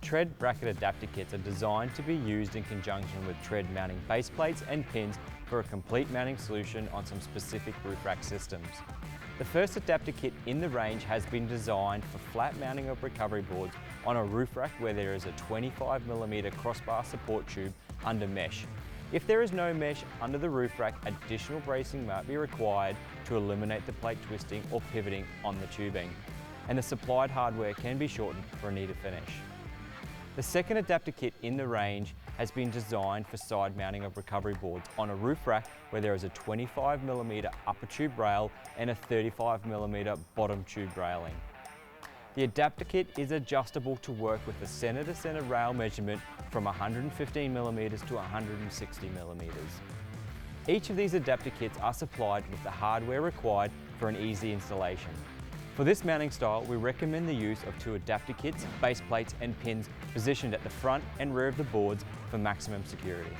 TRED bracket adapter kits are designed to be used in conjunction with TRED mounting base plates and pins for a complete mounting solution on some specific roof rack systems. The first adapter kit in the range has been designed for flat mounting of recovery boards on a roof rack where there is a 25mm crossbar support tube under mesh. If there is no mesh under the roof rack, additional bracing might be required to eliminate the plate twisting or pivoting on the tubing, and the supplied hardware can be shortened for a neater finish. The second adapter kit in the range has been designed for side mounting of recovery boards on a roof rack where there is a 25mm upper tube rail and a 35mm bottom tube railing. The adapter kit is adjustable to work with the center-to-center rail measurement from 115mm to 160mm. Each of these adapter kits are supplied with the hardware required for an easy installation. For this mounting style, we recommend the use of 2 adapter kits, base plates and pins positioned at the front and rear of the boards for maximum security.